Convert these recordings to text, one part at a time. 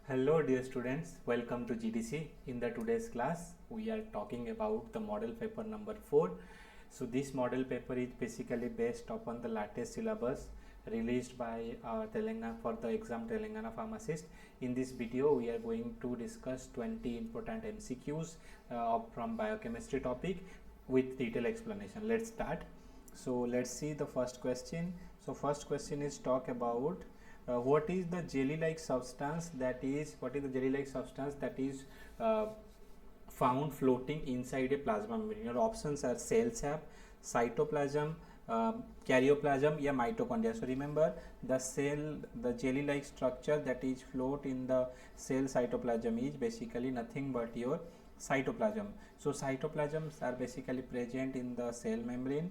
Hello dear students, welcome to GDC. In the today's class, we are talking about the model paper number 4. So this model paper is basically based upon the latest syllabus released by Telangana for the exam Telangana Pharmacist. In this video, we are going to discuss 20 important MCQs from biochemistry topic with detailed explanation. Let's start. So let's see the first question. So first question is talk about what is the jelly-like substance that is found floating inside a plasma membrane. Your options are cell sap, cytoplasm, karyoplasm, या mitochondria. So remember the jelly-like structure that is float in the cell cytoplasm is basically nothing but your cytoplasm. So cytoplasms are basically present in the cell membrane.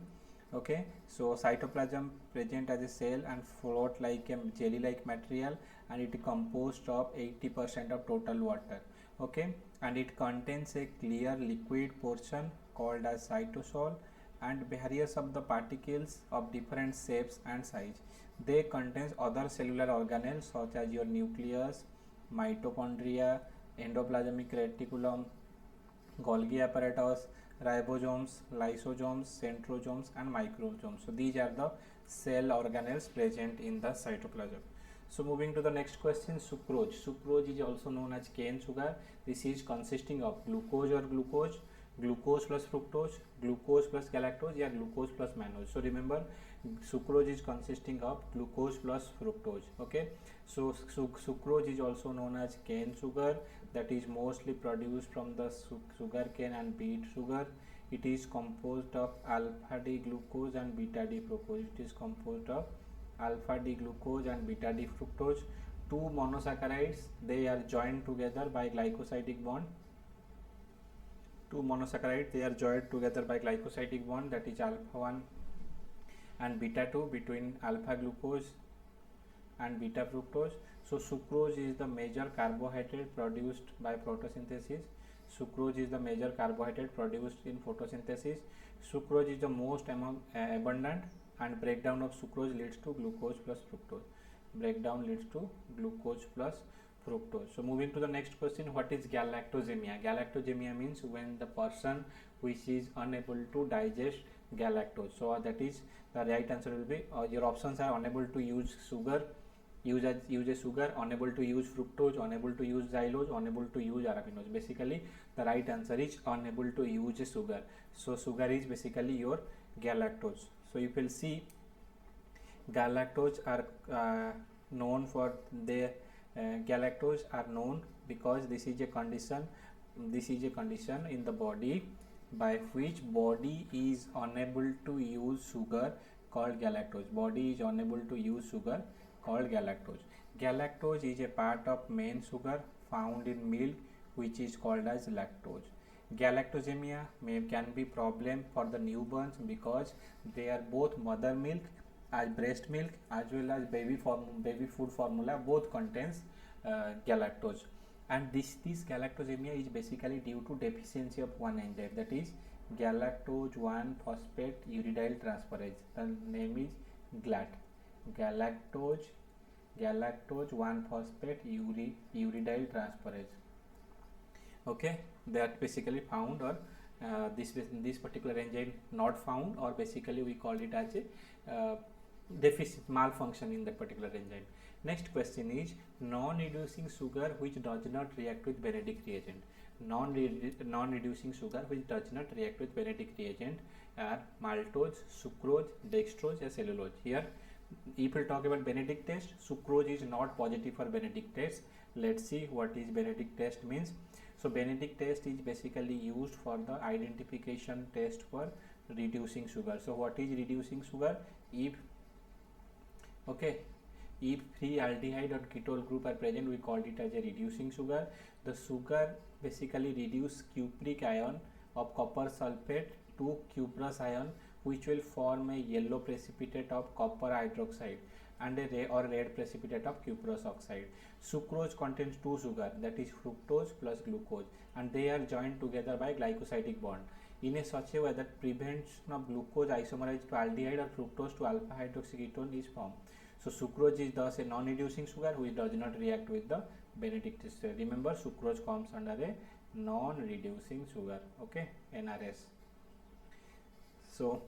Okay, so cytoplasm present as a cell and float like a jelly like material, and it is composed of 80% of total water. Okay, and it contains a clear liquid portion called as cytosol and various of the particles of different shapes and size. They contains other cellular organelles such as your nucleus, mitochondria, endoplasmic reticulum, Golgi apparatus, ribosomes, lysosomes, centrosomes and microsomes. So these are the cell organelles present in the cytoplasm. So moving to the next question, sucrose. Sucrose is also known as cane sugar. This is consisting of glucose or glucose, glucose plus fructose, glucose plus galactose, or glucose plus mannose. So remember, sucrose is consisting of glucose plus fructose. Okay, so sucrose is also known as cane sugar, that is mostly produced from the sugar cane and beet sugar. It is composed of alpha D glucose and beta D fructose. It is composed of alpha D glucose and beta D fructose. Two monosaccharides, they are joined together by glycosidic bond. Two monosaccharides, they are joined together by glycosidic bond, that is alpha 1 and beta 2 between alpha glucose and beta fructose. So sucrose is the major carbohydrate produced by photosynthesis. Sucrose is the major carbohydrate produced in photosynthesis. Sucrose is the most abundant, and breakdown of sucrose leads to glucose plus fructose. Breakdown leads to glucose plus fructose. So moving to the next question, what is galactosemia? Galactosemia means when the person which is unable to digest galactose. So that is the right answer will be your options are unable to use sugar, use a sugar, unable to use fructose, unable to use xylose, unable to use arabinose. Basically the right answer is unable to use a sugar. So sugar is basically your galactose. So you will see galactose are known for their galactose are known because this is a condition in the body by which body is unable to use sugar called galactose. Body is unable to use sugar called galactose. Galactose is a part of main sugar found in milk which is called as lactose. Galactosemia can be problem for the newborns because they are both mother milk as breast milk as well as baby food formula both contains galactose, and this galactosemia is basically due to deficiency of one enzyme, that is galactose 1 phosphate uridyl transferase. The name is GLAT, galactose 1 phosphate uridyl transferase. Okay, that basically found, or this particular enzyme not found, or basically we call it as a deficit malfunction in that particular enzyme. Next question is non-reducing sugar which does not react with Benedict reagent. Non-reducing sugar which does not react with Benedict reagent are maltose, sucrose, dextrose, or cellulose. Here if we talk about Benedict test, sucrose is not positive for Benedict test. Let's see what is Benedict test means. So Benedict test is basically used for the identification test for reducing sugar. So what is reducing sugar? If free aldehyde or ketone group are present, we call it as a reducing sugar. The sugar basically reduce cupric ion of copper sulfate to cuprous ion, which will form a yellow precipitate of copper hydroxide and a red precipitate of cuprous oxide. Sucrose contains two sugar, that is fructose plus glucose, and they are joined together by glycosidic bond in a such a way that prevention of glucose isomerized to aldehyde or fructose to alpha hydroxy ketone is formed. So sucrose is thus a non-reducing sugar which does not react with the Benedict ester. Remember, sucrose comes under a non-reducing sugar, okay, NRS. So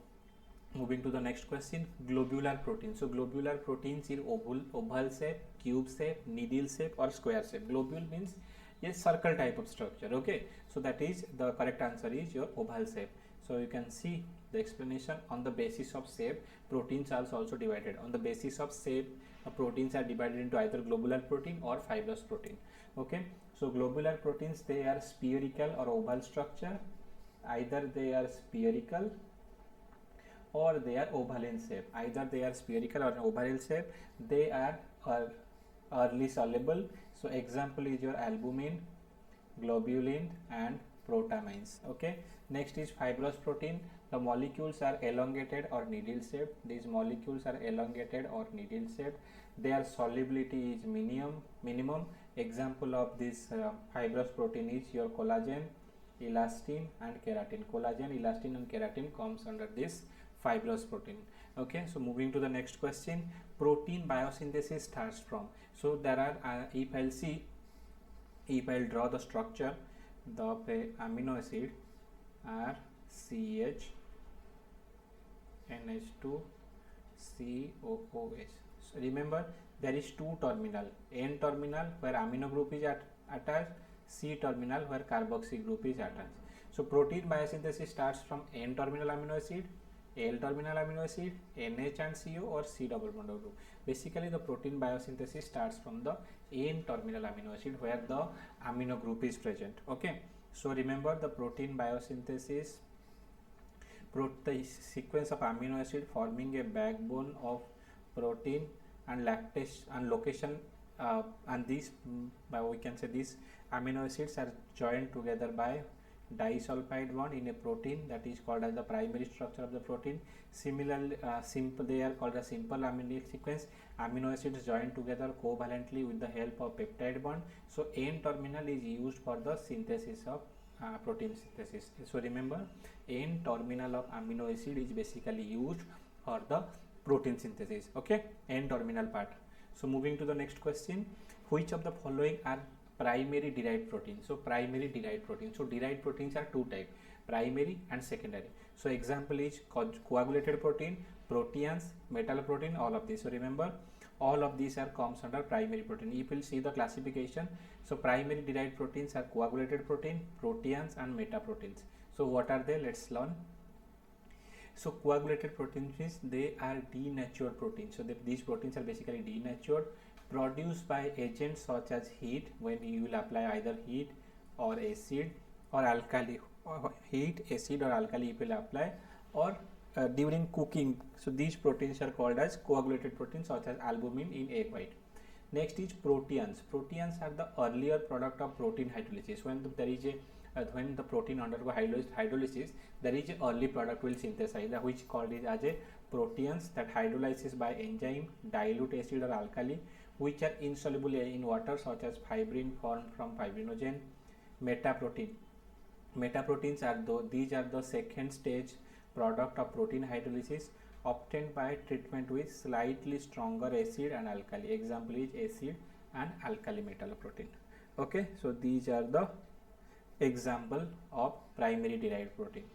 moving to the next question, globular protein. So globular proteins in oval shape, cube shape, needle shape or square shape. Globule means a circle type of structure, okay. So that is the correct answer is your oval shape. So you can see the explanation. On the basis of shape, proteins are also divided. On the basis of shape, proteins are divided into either globular protein or fibrous protein, okay. So globular proteins, they are spherical or oval structure. Either they are spherical or they are oval in shape. Either they are spherical or oval in shape. They are early soluble. So example is your albumin, globulin and protamines, okay. Next is fibrous protein. The molecules are elongated or needle shaped. These molecules are elongated or needle shaped. Their solubility is minimum. Example of this fibrous protein is your collagen, elastin and keratin. Collagen, elastin and keratin comes under this fibrous protein, okay. So moving to the next question, protein biosynthesis starts from. So there are if I'll draw the structure, the amino acid are CH NH2 COOH. So remember, there is two terminal, N terminal where amino group is attached, C terminal where carboxy group is attached. So protein biosynthesis starts from N terminal amino acid, L terminal amino acid, NH and CO or C double bond group. Basically the protein biosynthesis starts from the N terminal amino acid where the amino group is present, okay. So remember, the protein biosynthesis, the sequence of amino acid forming a backbone of protein and lactase and location, and these we can say these amino acids are joined together by disulfide bond in a protein, that is called as the primary structure of the protein. Similarly, they are called a simple amino sequence. Amino acids joined together covalently with the help of peptide bond. So N terminal is used for the synthesis of protein synthesis. So remember, N terminal of amino acid is basically used for the protein synthesis, okay, N terminal part. So moving to the next question, which of the following are primary derived protein? So primary derived protein. So derived proteins are two types, primary and secondary. So example is coagulated protein, proteins, metal protein, all of these. So remember, all of these are comes under primary protein. If we'll see the classification, so primary derived proteins are coagulated protein, proteins and metaproteins. So what are they? Let's learn. So coagulated proteins means they are denatured proteins. So these proteins are basically denatured, produced by agents such as heat, when you will apply either heat or acid or alkali, or heat, acid or alkali if you will apply, or during cooking. So these proteins are called as coagulated proteins such as albumin in egg white. Next is proteins. Proteins are the earlier product of protein hydrolysis. When when the protein undergo hydrolysis, there is a early product will synthesize, which called it as a proteins, that hydrolysis by enzyme, dilute acid or alkali, which are insoluble in water, such as fibrin formed from fibrinogen. Metaproteins are these are the second stage product of protein hydrolysis obtained by treatment with slightly stronger acid and alkali. Example is acid and alkali metalloprotein, okay. So these are the example of primary derived protein.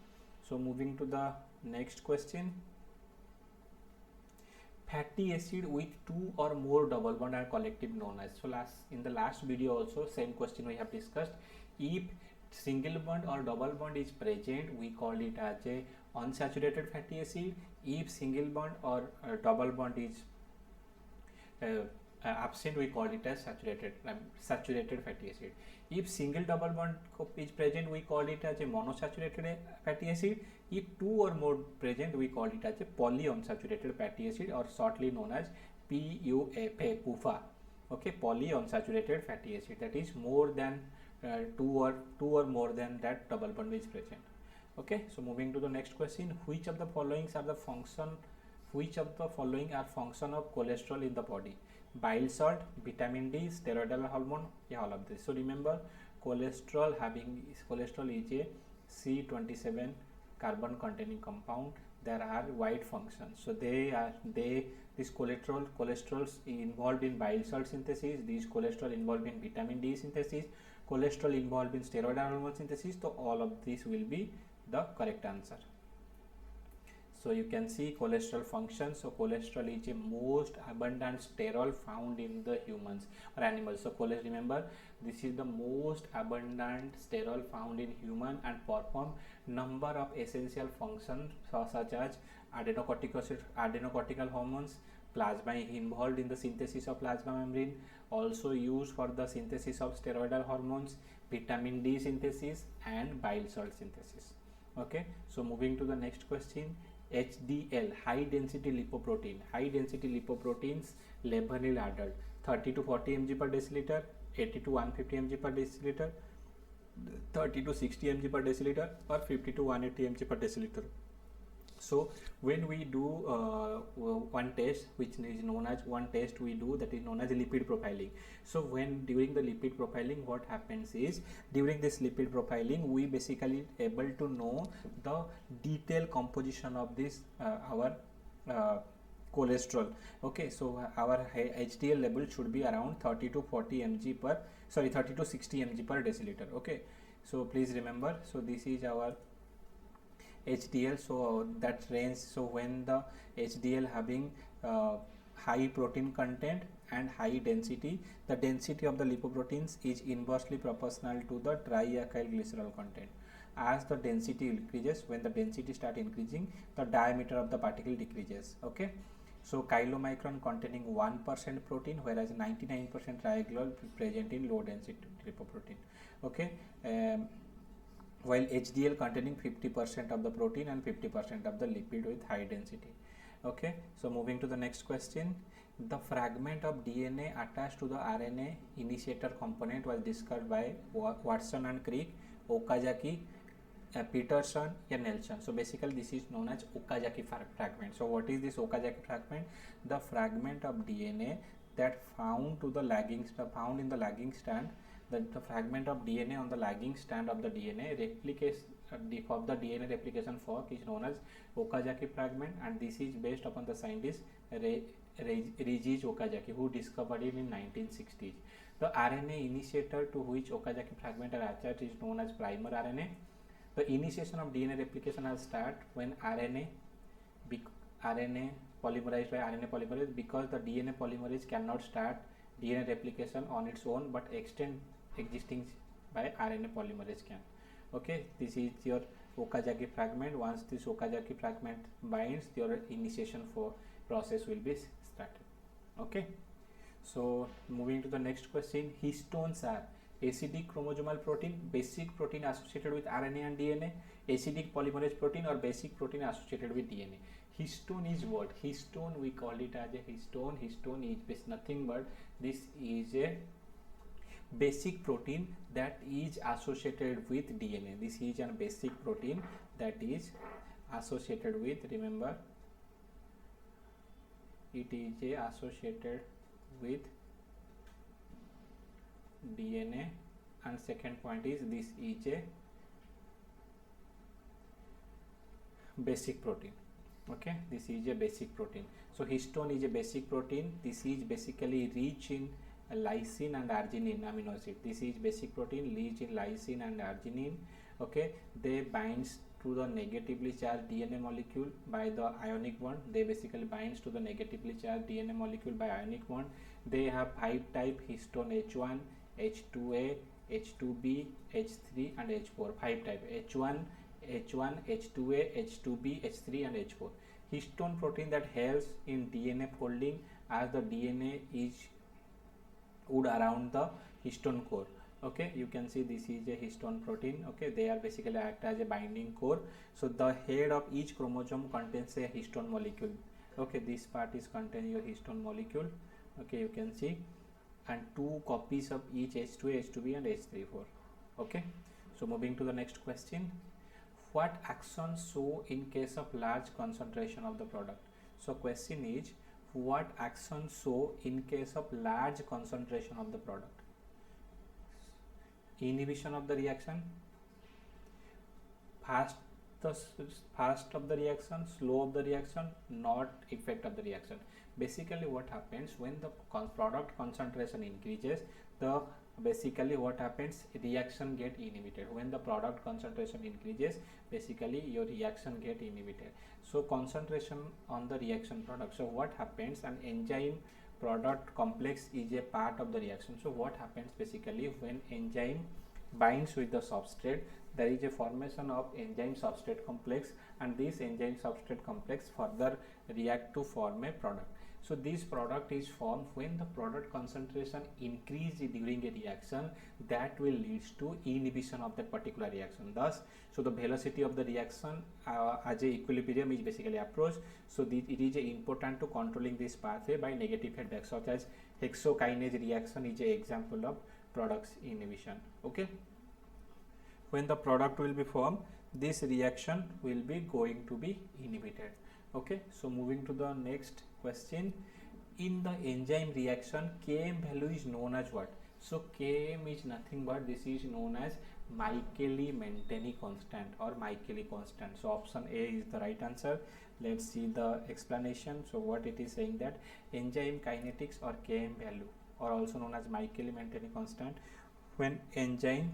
So moving to the next question, fatty acid with two or more double bond are collectively known as. So in the last video also same question we have discussed. If single bond or double bond is present, we call it as a unsaturated fatty acid. If single bond or double bond is absent, we call it as saturated fatty acid. If single double bond is present, we call it as a monosaturated fatty acid. If two or more present, we call it as a polyunsaturated fatty acid, or shortly known as PUFA, okay, polyunsaturated fatty acid, that is more than two or more than that double bond is present, okay. So moving to the next question, which of the following are function of cholesterol in the body? Bile salt, vitamin D, steroidal hormone, all of this. So remember, cholesterol is a C27 carbon containing compound. There are wide functions, so they These cholesterols involved in bile salt synthesis, these cholesterol involved in vitamin D synthesis, cholesterol involved in steroid hormone synthesis. So all of these will be the correct answer. So you can see cholesterol function. So cholesterol is a most abundant sterol found in the humans or animals. So cholesterol, remember, this is the most abundant sterol found in human and perform number of essential functions such as adenocortical hormones, plasma involved in the synthesis of plasma membrane, also used for the synthesis of steroidal hormones, vitamin D synthesis and bile salt synthesis. Okay, so moving to the next question. HDL, high density lipoprotein. High density lipoproteins level in adult 30 to 40 mg per deciliter, 80 to 150 mg per deciliter, 30 to 60 mg per deciliter, or 50 to 180 mg per deciliter. So when we do one test, which is known as one test we do, that is known as lipid profiling. So when during the lipid profiling, what happens is, during this lipid profiling we basically able to know the detailed composition of this our cholesterol. Okay, so our HDL level should be around 30 to 40 mg per 30 to 60 mg per deciliter. Okay, so please remember, so this is our HDL. So that range, so when the HDL having high protein content and high density, the density of the lipoproteins is inversely proportional to the triacyl glycerol content. As the density increases, when the density start increasing, the diameter of the particle decreases. Okay, so chylomicron containing 1% protein, whereas 99% triacyl present in low density lipoprotein. Okay, while HDL containing 50% of the protein and 50% of the lipid with high density. Okay, so moving to the next question. The fragment of DNA attached to the RNA initiator component was discovered by Watson and Crick, Okazaki, Peterson and Nelson. So basically this is known as Okazaki fragment. So what is this Okazaki fragment? The fragment of DNA that found in the lagging strand, the fragment of DNA on the lagging strand of the DNA replication of the DNA replication fork is known as Okazaki fragment, and this is based upon the scientist Reiichi Okazaki, who discovered it in 1960s. The RNA initiator to which Okazaki fragment are attached is known as primer RNA. The initiation of DNA replication will start when RNA polymerized by RNA polymerase, because the DNA polymerase cannot start DNA replication on its own but extend existing by RNA polymerase can. Okay, this is your Okazaki fragment. Once this Okazaki fragment binds, your initiation for process will be started. Okay, so moving to the next question. Histones are acidic chromosomal protein, basic protein associated with RNA and DNA, acidic polymerase protein, or basic protein associated with DNA. Histone is what? Histone, we call it as a histone. Histone is nothing but this is a basic protein that is associated with DNA. This is a basic protein that is associated with, remember, it is associated with DNA, and second point is this is a basic protein. Okay, this is a basic protein. So histone is a basic protein. This is basically rich in lysine and arginine amino acid. This is basic protein rich in lysine and arginine. Okay, they binds to the negatively charged DNA molecule by the ionic bond. They basically binds to the negatively charged DNA molecule by ionic bond. They have 5 type histone: H1, H2A, H2B, H3 and H4. 5 type: H1, H2A, H2B, H3 and H4. Histone protein that helps in DNA folding, as the DNA is would around the histone core. Okay, you can see this is a histone protein. Okay, they are basically act as a binding core. So the head of each chromosome contains a histone molecule. Okay, this part is contain your histone molecule. Okay, you can see, and 2 copies of each H2A, H2B and H34. Okay, so moving to the next question. What action show in case of large concentration of the product? So question is, what action show in case of large concentration of the product? Inhibition of the reaction, fast fast of the reaction, slow of the reaction, not effect of the reaction. Basically what happens when the product concentration increases, the basically what happens, reaction get inhibited. When the product concentration increases, basically your reaction get inhibited. So concentration on the reaction product. So what happens, an enzyme product complex is a part of the reaction. So what happens basically when enzyme binds with the substrate, there is a formation of enzyme substrate complex, and this enzyme substrate complex further react to form a product. So this product is formed when the product concentration increase during a reaction, that will leads to inhibition of that particular reaction. Thus, so the velocity of the reaction as a equilibrium is basically approached. So it is important to controlling this pathway by negative feedback, such as hexokinase reaction is an example of products inhibition. Okay, when the product will be formed, this reaction will be going to be inhibited. Okay, so moving to the next question. In the enzyme reaction, Km value is known as what? So Km is nothing but this is known as Michaeli-Menteni constant or Michaeli constant. So option A is the right answer. Let's see the explanation. So what it is saying, that enzyme kinetics or Km value, or also known as Michaeli-Menteni constant, when enzyme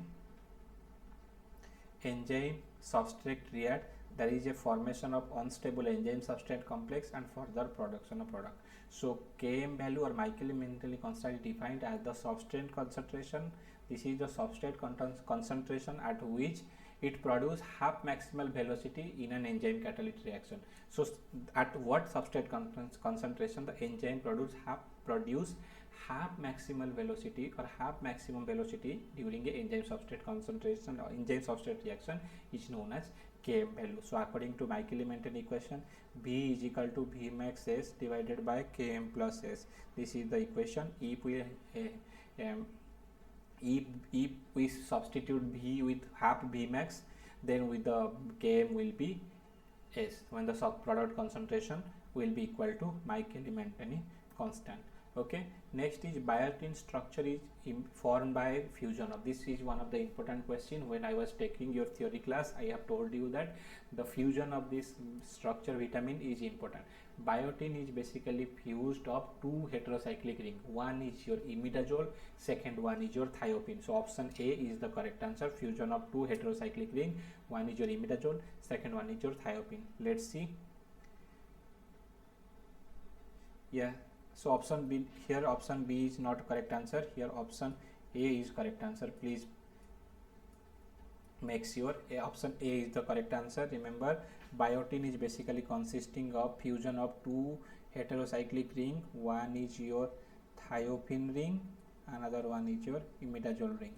substrate react, there is a formation of unstable enzyme substrate complex and further production of product. So Km value or Michaeli-Menteni constant is defined as the substrate concentration. This is the substrate concentration at which it produces half maximal velocity in an enzyme catalytic reaction. So at what substrate concentration the enzyme produce half maximal velocity or half maximum velocity during a enzyme substrate concentration or enzyme substrate reaction is known as Km value. So according to Michaeli-Menten equation, V is equal to V max S divided by Km plus S. This is the equation. If we substitute V with half V max, then with the Km will be S, when the product concentration will be equal to Michaeli-Menten constant. Okay, next is biotin structure is formed by fusion of. This is one of the important question. When I was taking your theory class, I have told you that the fusion of this structure vitamin is important. Biotin is basically fused of two heterocyclic ring. One is your imidazole, second one is your thiophene. So option A is the correct answer. Fusion of two heterocyclic ring. One is your imidazole, second one is your thiophene. Let's see. Yeah. So option B, here option B is not correct answer. Here option A is correct answer. Please make sure option A is the correct answer. Remember, biotin is basically consisting of fusion of two heterocyclic ring. One is your thiophene ring, another one is your imidazole ring.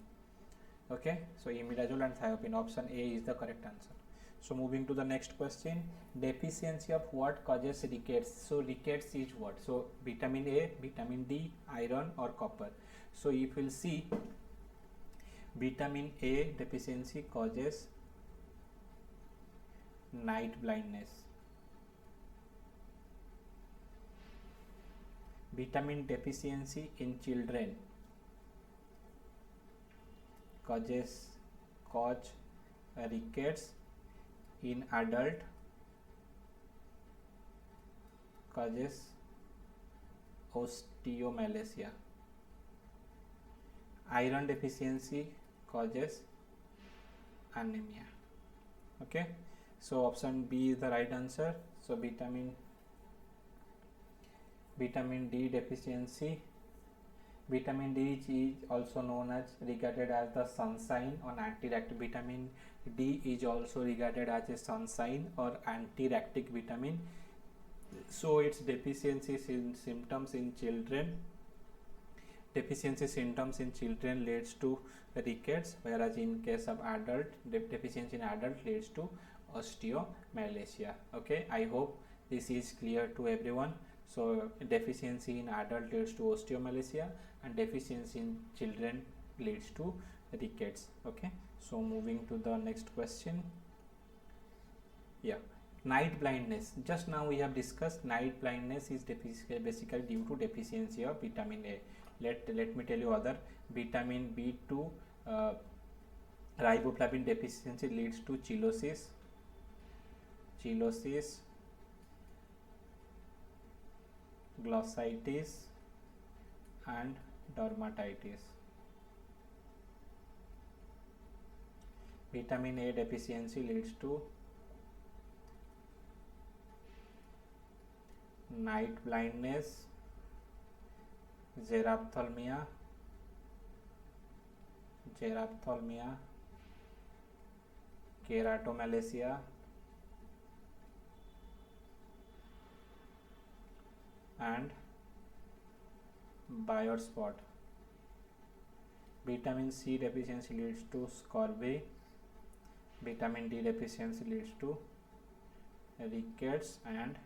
Okay, so imidazole and thiophene, option A is the correct answer. So moving to the next question, deficiency of what causes rickets? So rickets is what? So vitamin A, vitamin D, iron or copper. So if we'll see, vitamin A deficiency causes night blindness. Vitamin deficiency in children cause rickets. In adult causes osteomalacia. Iron deficiency causes anemia. Okay, so option B is the right answer. So vitamin D deficiency. Vitamin D is also known as regarded as the sunshine or anti-reactive. Vitamin D is also regarded as a sunshine or anti-reactive vitamin. So its deficiency symptoms in children. Deficiency symptoms in children leads to rickets, whereas in case of adult, deficiency in adult leads to osteomalacia. Okay, I hope this is clear to everyone. So deficiency in adult leads to osteomalacia and deficiency in children leads to rickets. Okay, so moving to the next question. Yeah, night blindness. Just now we have discussed night blindness is basically due to deficiency of vitamin A. Let me tell you other. Vitamin B2 riboflavin deficiency leads to chillosis. cheilosis, glossitis and dermatitis. Vitamin A deficiency leads to night blindness, xerophthalmia, keratomalacia and Biot spot. Vitamin C deficiency leads to scurvy. Vitamin D deficiency leads to rickets and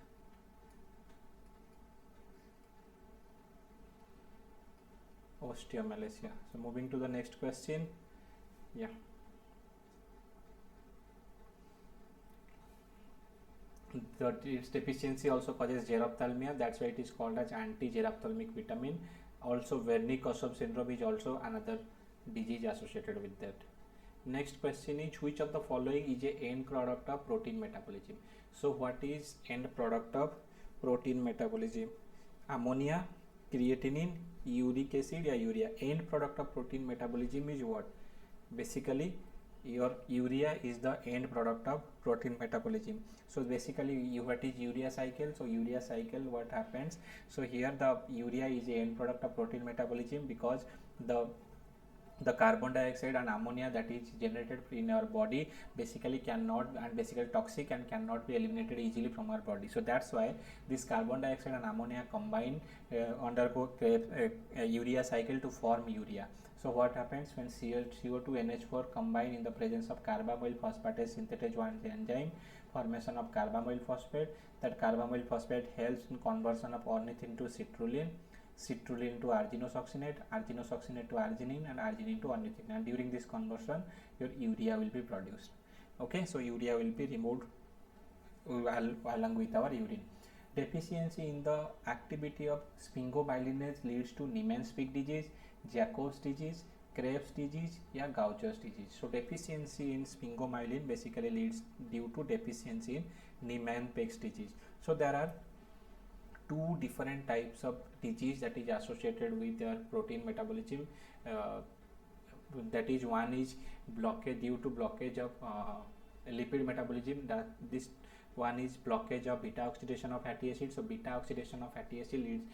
osteomalacia. So moving to the next question. Yeah. Its deficiency also causes xerophthalmia. That's why it is called as anti-xerophthalmic vitamin. Also, Wernicke-Kosov syndrome is also another disease associated with that. Next question is, which of the following is a end product of protein metabolism? So what is end product of protein metabolism? Ammonia, creatinine, uric acid or urea. End product of protein metabolism is what? Basically your urea is the end product of protein metabolism. So basically what is urea cycle? So urea cycle, what happens? So here the urea is the end product of protein metabolism because the carbon dioxide and ammonia that is generated in our body basically cannot, and basically toxic and cannot be eliminated easily from our body. So that's why this carbon dioxide and ammonia combine, undergo urea cycle to form urea. So what happens when CO2 NH4 combine in the presence of carbamoyl phosphatase synthetase 1 enzyme, formation of carbamoyl phosphate. That carbamoyl phosphate helps in conversion of ornithine to citrulline, citrulline to arginosuccinate, arginosuccinate to arginine and arginine to ornithine, and during this conversion your urea will be produced. Okay, so urea will be removed along with our urine. Deficiency in the activity of sphingomyelinase leads to Niemann-Pick disease, Jacob's disease, Krebs disease or Gaucher's disease. So deficiency in sphingomyelin basically leads due to deficiency in Niemann-Pick disease. So there are two different types of disease that is associated with their protein metabolism. That is, one is blockage due to blockage of lipid metabolism. That this one is blockage of beta oxidation of fatty acid. So beta oxidation of fatty acid leads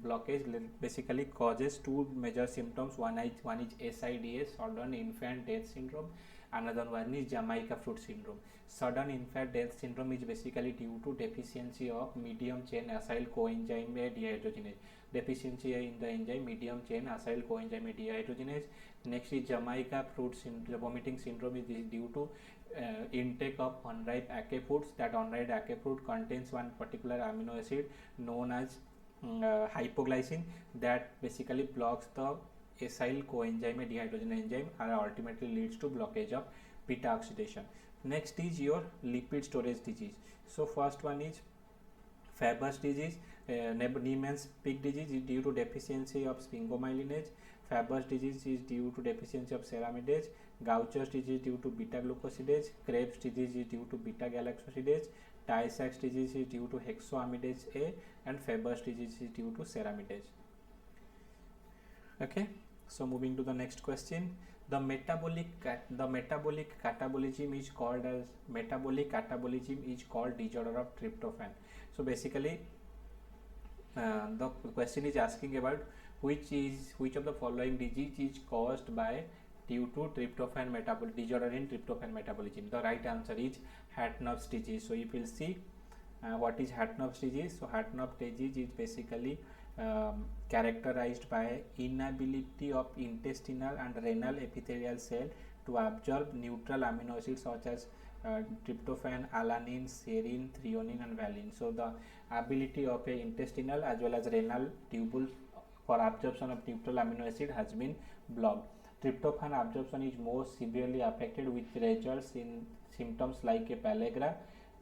blockage basically causes two major symptoms. One is SIDS, sudden infant death syndrome. Another one is Jamaica fruit syndrome. Sudden infant death syndrome is basically due to deficiency of medium chain acyl coenzyme dehydrogenase. Deficiency in the enzyme medium chain acyl coenzyme dehydrogenase. Next is Jamaica fruit syndrome. Vomiting syndrome is due to intake of unripe ackee fruits. That unripe ackee fruit contains one particular amino acid known as hypoglycine that basically blocks the acyl coenzyme dehydrogenase enzyme and ultimately leads to blockage of beta oxidation. Next is your lipid storage disease. So first one is Fabry's disease. Niemann-Pick disease is due to deficiency of sphingomyelinase. Fabry's disease is due to deficiency of ceramidase. Gaucher's disease due to beta glucosidase. Krebs disease is due to beta galactosidase. Tay-Sachs disease is due to hexoamidase A, and Fabry's disease is due to ceramidase. Okay, so moving to the next question. The metabolic catabolism is called disorder of tryptophan. So basically the question is asking about which of the following disease is caused by due to tryptophan disorder in tryptophan metabolism. The right answer is Hartnupp's disease. So if you will see what is Hartnupp's disease. So Hartnupp's disease is basically characterized by inability of intestinal and renal epithelial cell to absorb neutral amino acids such as tryptophan, alanine, serine, threonine and valine. So the ability of a intestinal as well as renal tubules for absorption of neutral amino acid has been blocked. Tryptophan absorption is most severely affected with results in symptoms like a pellagra,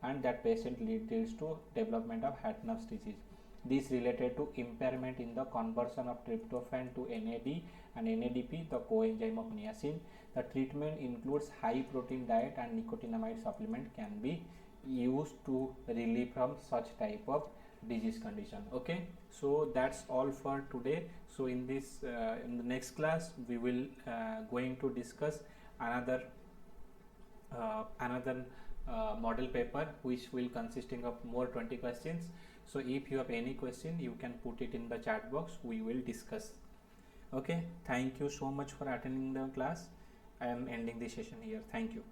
and that patient leads to development of Hartnupp's disease. This related to impairment in the conversion of tryptophan to NAD and NADP, the coenzyme of niacin. The treatment includes high protein diet and nicotinamide supplement can be used to relieve from such type of disease condition. Okay, so that's all for today. So in this in the next class we will going to discuss another model paper which will consisting of more 20 questions. So if you have any question, you can put it in the chat box, we will discuss. Okay, thank you so much for attending the class. I am ending the session here. Thank you.